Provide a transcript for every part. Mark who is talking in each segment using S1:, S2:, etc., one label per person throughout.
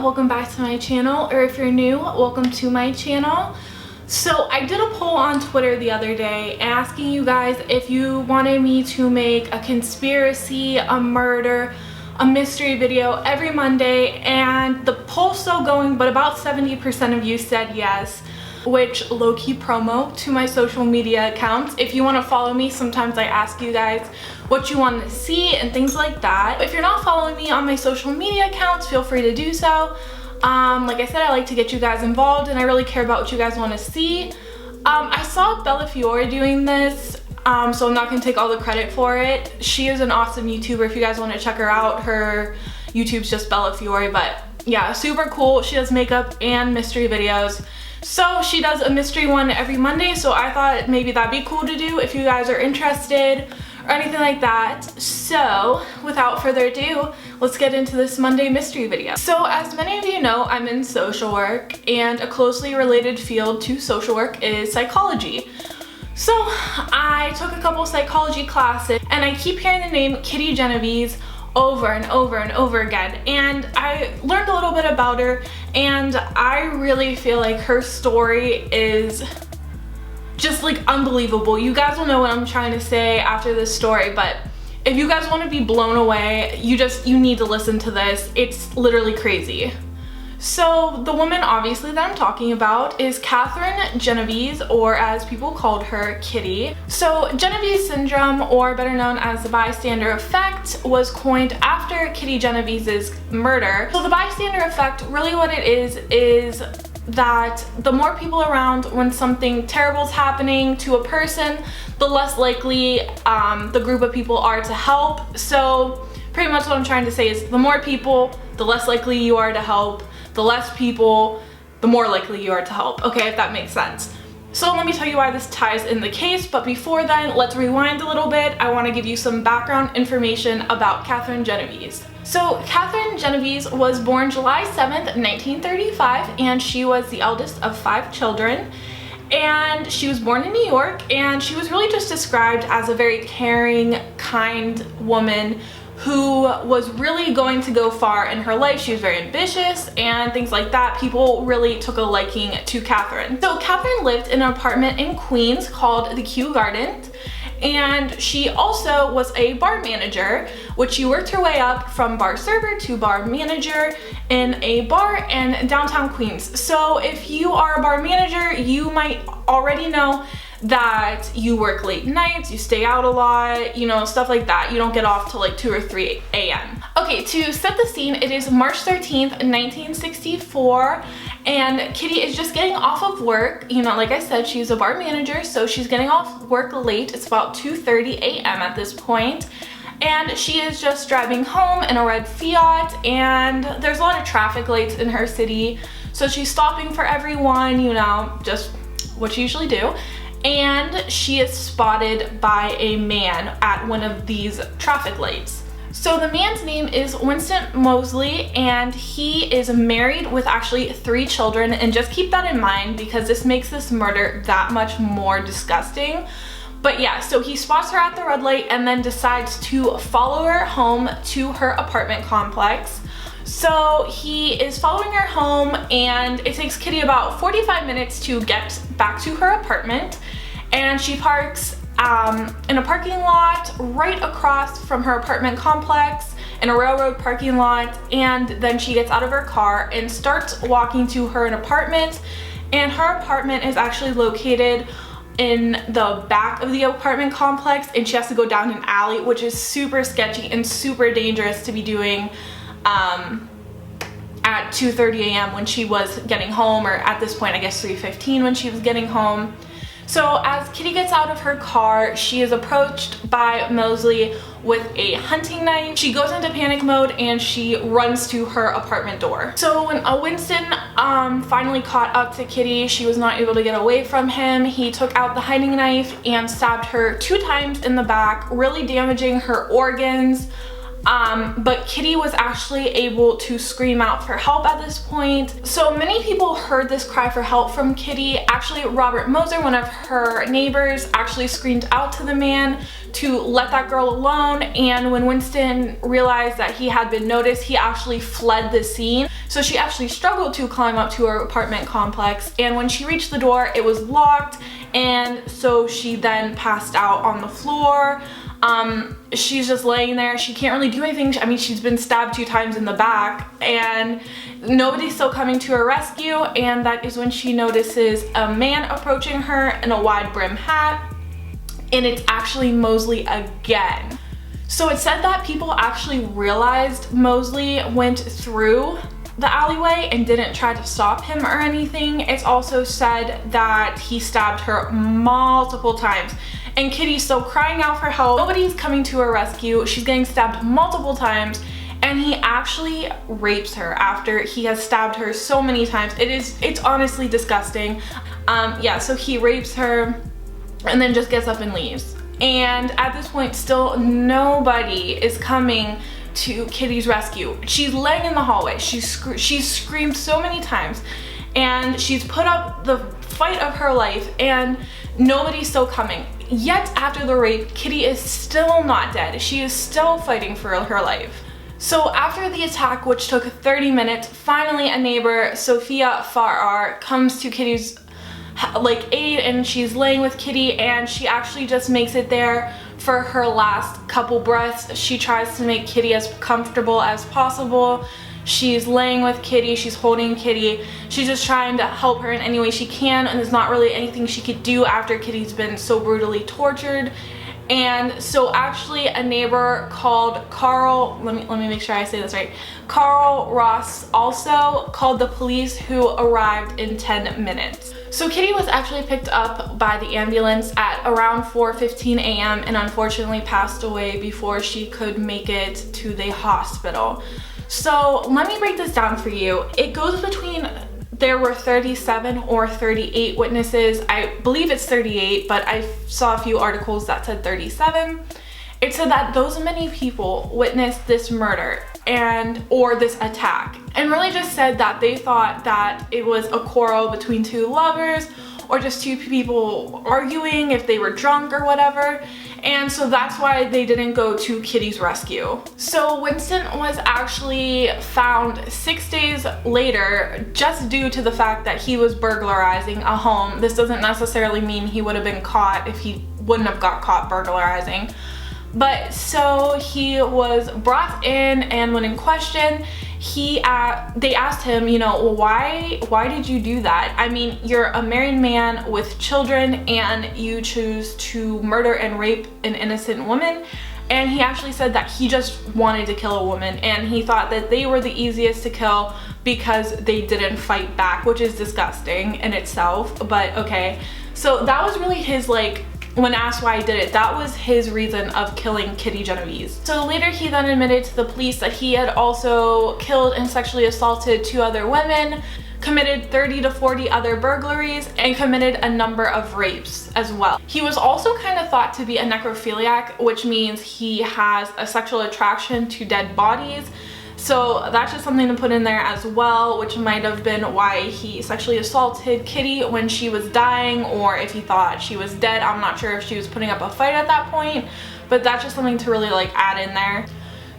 S1: welcome back to my channel, or if you're new, welcome to my channel. So I did a poll on Twitter the other day asking you guys if you wanted me to make a conspiracy, a murder, a mystery video every Monday, and the poll's still going, but about 70% of you said yes, which low-key promo to my social media accounts. If you want to follow me, sometimes I ask you guys what you want to see and things like that. If you're not following me on my social media accounts, feel free to do so. Like I said, I like to get you guys involved and I really care about what you guys want to see. I saw Bella Fiore doing this, so I'm not going to take all the credit for it. She is an awesome YouTuber if you guys want to check her out. Her YouTube's just Bella Fiore, but yeah, super cool. She does makeup and mystery videos. So she does a mystery one every Monday, so I thought maybe that'd be cool to do if you guys are interested or anything like that. So without further ado, let's get into this Monday mystery video. So as many of you know, I'm in social work, and a closely related field to social work is psychology. So I took a couple psychology classes and I keep hearing the name Kitty Genovese over and over and over again, and I learned a little bit about her, and I really feel like her story is just like unbelievable. You guys will know what I'm trying to say after this story, but if you guys want to be blown away, you need to listen to this. It's literally crazy. So the woman obviously that I'm talking about is Catherine Genovese, or as people called her, Kitty. So Genovese syndrome, or better known as the bystander effect, was coined after Kitty Genovese's murder. So the bystander effect, really what it is that the more people around when something terrible is happening to a person, the less likely the group of people are to help. So pretty much what I'm trying to say is the more people, the less likely you are to help. The less people, the more likely you are to help. Okay, if that makes sense. So let me tell you why this ties in the case, but before then, let's rewind a little bit. I want to give you some background information about Catherine Genovese. So Catherine Genovese was born July 7th, 1935, and she was the eldest of 5 children. And she was born in New York, and she was really just described as a very caring, kind woman who was really going to go far in her life. She was very ambitious and things like that. People really took a liking to Catherine. So Catherine lived in an apartment in Queens called the Kew Garden, and she also was a bar manager, which she worked her way up from bar server to bar manager in a bar in downtown Queens. So if you are a bar manager, you might already know that you work late nights, you stay out a lot, you know, stuff like that. You don't get off till like 2 or 3 a.m. Okay, to set the scene, it is March 13th, 1964, and Kitty is just getting off of work. You know, like I said, she's a bar manager, so she's getting off work late. It's about 2:30 a.m. at this point, and she is just driving home in a red Fiat, and there's a lot of traffic lights in her city, so she's stopping for everyone, you know, just what you usually do. And she is spotted by a man at one of these traffic lights. So the man's name is Winston Mosley, and he is married with actually 3 children, and just keep that in mind because this makes this murder that much more disgusting. But yeah, so he spots her at the red light and then decides to follow her home to her apartment complex. So he is following her home, and it takes Kitty about 45 minutes to get back to her apartment, and she parks in a parking lot right across from her apartment complex, in a railroad parking lot, and then she gets out of her car and starts walking to her apartment. And her apartment is actually located in the back of the apartment complex, and she has to go down an alley, which is super sketchy and super dangerous to be doing at 2:30 a.m. when she was getting home, or at this point I guess 3:15 when she was getting home. So as Kitty gets out of her car, she is approached by Mosley with a hunting knife. She goes into panic mode and she runs to her apartment door. So when Winston finally caught up to Kitty, she was not able to get away from him. He took out the hunting knife and stabbed her 2 times in the back, really damaging her organs. But Kitty was actually able to scream out for help at this point. So many people heard this cry for help from Kitty. Actually, Robert Moser, one of her neighbors, actually screamed out to the man to let that girl alone. And when Winston realized that he had been noticed, he actually fled the scene. So she actually struggled to climb up to her apartment complex. And when she reached the door, it was locked. And so she then passed out on the floor. She's just laying there. She can't really do anything. I mean, she's been stabbed 2 times in the back and nobody's still coming to her rescue. And that is when she notices a man approaching her in a wide brim hat. And it's actually Mosley again. So it said that people actually realized Mosley went through the alleyway and didn't try to stop him or anything. It's also said that he stabbed her multiple times. And Kitty's still crying out for help. Nobody's coming to her rescue. She's getting stabbed multiple times. And he actually rapes her after he has stabbed her so many times. It's honestly disgusting. Yeah, so he rapes her and then just gets up and leaves. And at this point, still nobody is coming to Kitty's rescue. She's laying in the hallway. She's screamed so many times and she's put up the fight of her life and nobody's still coming. Yet after the rape, Kitty is still not dead. She is still fighting for her life. So after the attack, which took 30 minutes, finally a neighbor, Sophia Farrar, comes to Kitty's aid, and she's laying with Kitty, and she actually just makes it there for her last couple breaths. She tries to make Kitty as comfortable as possible. She's laying with Kitty, she's holding Kitty. She's just trying to help her in any way she can, and there's not really anything she could do after Kitty's been so brutally tortured. And so actually a neighbor called Carl, let me make sure I say this right, Carl Ross also called the police, who arrived in 10 minutes. So Kitty was actually picked up by the ambulance at around 4:15 a.m. and unfortunately passed away before she could make it to the hospital. So let me break this down for you. It goes between, there were 37 or 38 witnesses. I believe it's 38, but I saw a few articles that said 37. It said that those many people witnessed this murder or this attack, and really just said that they thought that it was a quarrel between 2 lovers or just 2 people arguing, if they were drunk or whatever. And so that's why they didn't go to Kitty's rescue. So Winston was actually found 6 days later just due to the fact that he was burglarizing a home. This doesn't necessarily mean he would have been caught if he wouldn't have got caught burglarizing. But so he was brought in, and when in question, they asked him, you know, well, why did you do that? I mean, you're a married man with children and you choose to murder and rape an innocent woman. And he actually said that he just wanted to kill a woman, and he thought that they were the easiest to kill because they didn't fight back, which is disgusting in itself, but okay. So that was really his, when asked why he did it, that was his reason of killing Kitty Genovese. So later he then admitted to the police that he had also killed and sexually assaulted 2 other women, committed 30 to 40 other burglaries, and committed a number of rapes as well. He was also kind of thought to be a necrophiliac, which means he has a sexual attraction to dead bodies. So that's just something to put in there as well, which might have been why he sexually assaulted Kitty when she was dying, or if he thought she was dead. I'm not sure if she was putting up a fight at that point, but that's just something to really add in there.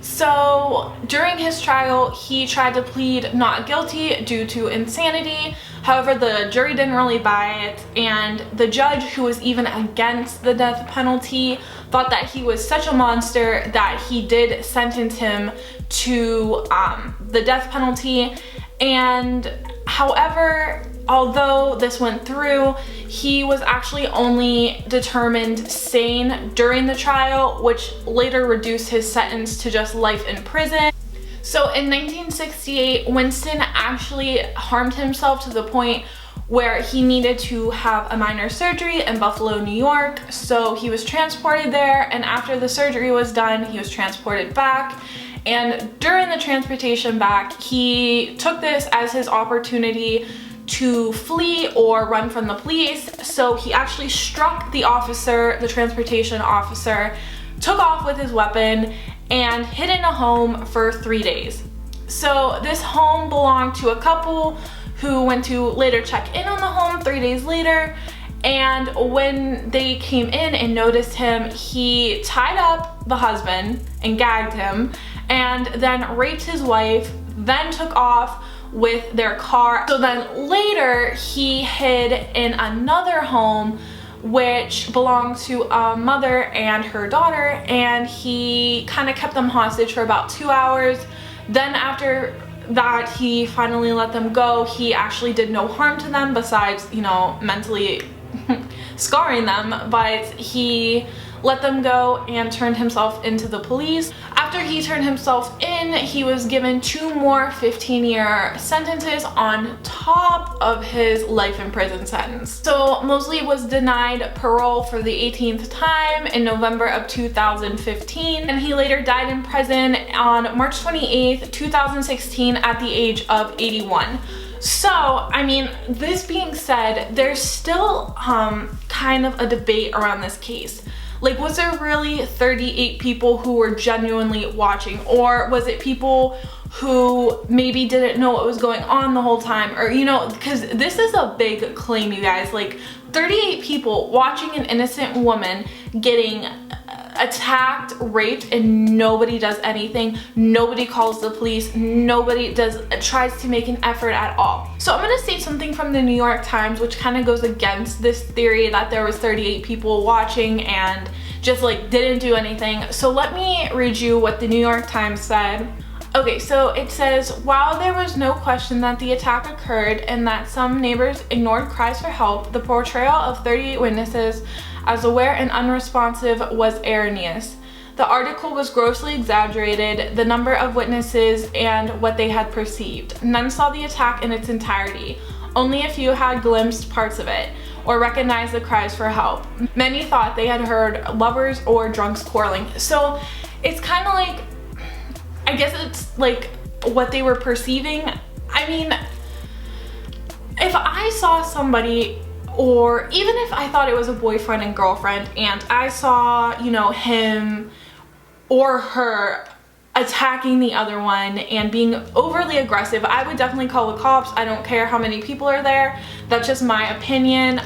S1: So during his trial, he tried to plead not guilty due to insanity. However, the jury didn't really buy it, and the judge, who was even against the death penalty, thought that he was such a monster that he did sentence him to the death penalty. And however, although this went through, he was actually only determined sane during the trial, which later reduced his sentence to just life in prison. So in 1968, Winston actually harmed himself to the point where he needed to have a minor surgery in Buffalo, New York. So he was transported there, and after the surgery was done, he was transported back. And during the transportation back, he took this as his opportunity to flee or run from the police. So he actually struck the officer, the transportation officer, took off with his weapon, and hid in a home for 3 days. So this home belonged to a couple who went to later check in on the home 3 days later, and when they came in and noticed him, he tied up the husband and gagged him and then raped his wife, then took off with their car. So then later he hid in another home which belonged to a mother and her daughter, and he kind of kept them hostage for about 2 hours. Then after that, he finally let them go. He actually did no harm to them besides, you know, mentally scarring them, but he let them go and turned himself into the police. After he turned himself in, he was given 2 more 15-year sentences on top of his life in prison sentence. So Mosley was denied parole for the 18th time in November of 2015, and he later died in prison on March 28th, 2016 at the age of 81. So, I mean, this being said, there's still kind of a debate around this case. Like, was there really 38 people who were genuinely watching, or was it people who maybe didn't know what was going on the whole time? Or, you know, because this is a big claim, you guys. Like, 38 people watching an innocent woman getting attacked, raped, and nobody does anything. Nobody calls the police. Nobody tries to make an effort at all. So I'm gonna state something from the New York Times, which kind of goes against this theory that there was 38 people watching and just like didn't do anything. So let me read you what the New York Times said. Okay, so it says, while there was no question that the attack occurred and that some neighbors ignored cries for help, the portrayal of 38 witnesses as aware and unresponsive was erroneous. The article was grossly exaggerated, the number of witnesses and what they had perceived. None saw the attack in its entirety. Only a few had glimpsed parts of it or recognized the cries for help. Many thought they had heard lovers or drunks quarreling. So it's kind of like, I guess it's like what they were perceiving. I mean, if I saw somebody, or even if I thought it was a boyfriend and girlfriend and I saw, you know, him or her attacking the other one and being overly aggressive, I would definitely call the cops. I don't care how many people are there. That's just my opinion.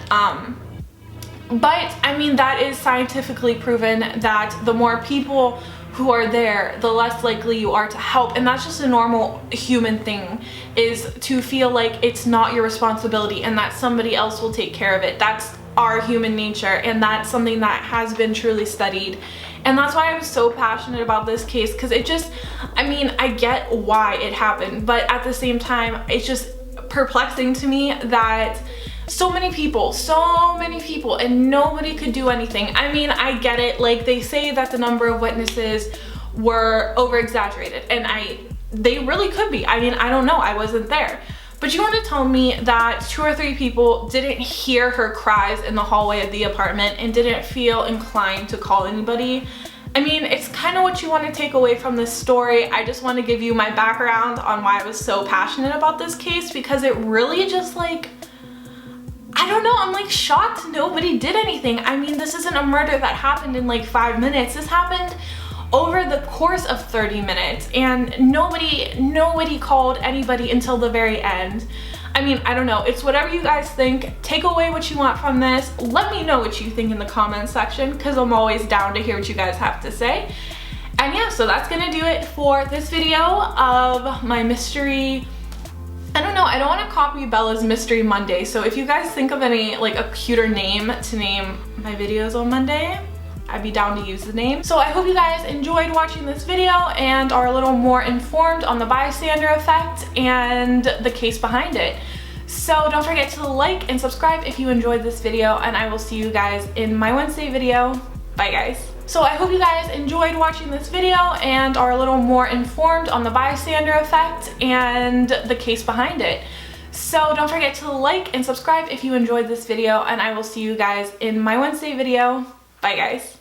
S1: But I mean, that is scientifically proven that the more people who are there, the less likely you are to help. And that's just a normal human thing, is to feel like it's not your responsibility and that somebody else will take care of it. That's our human nature, and that's something that has been truly studied. And that's why I was so passionate about this case, because it just, I mean, I get why it happened, but at the same time, it's just perplexing to me that so many people, and nobody could do anything. I mean, I get it. Like, they say that the number of witnesses were over exaggerated, and they really could be. I mean, I don't know. I wasn't there. But you want to tell me that 2 or 3 people didn't hear her cries in the hallway of the apartment and didn't feel inclined to call anybody? I mean, it's kind of what you want to take away from this story. I just want to give you my background on why I was so passionate about this case, because it really just, like, I don't know, I'm like shocked nobody did anything. I mean, this isn't a murder that happened in like 5 minutes. This happened over the course of 30 minutes, and nobody called anybody until the very end. I mean, I don't know. It's whatever you guys think. Take away what you want from this. Let me know what you think in the comments section, because I'm always down to hear what you guys have to say. And yeah, so that's gonna do it for this video of my mystery. I don't know, I don't want to copy Bella's Mystery Monday, so if you guys think of any, like, a cuter name to name my videos on Monday, I'd be down to use the name. So I hope you guys enjoyed watching this video and are a little more informed on the bystander effect and the case behind it. So don't forget to like and subscribe if you enjoyed this video, and I will see you guys in my Wednesday video. Bye, guys. So I hope you guys enjoyed watching this video and are a little more informed on the bystander effect and the case behind it. So don't forget to like and subscribe if you enjoyed this video, and I will see you guys in my Wednesday video. Bye, guys.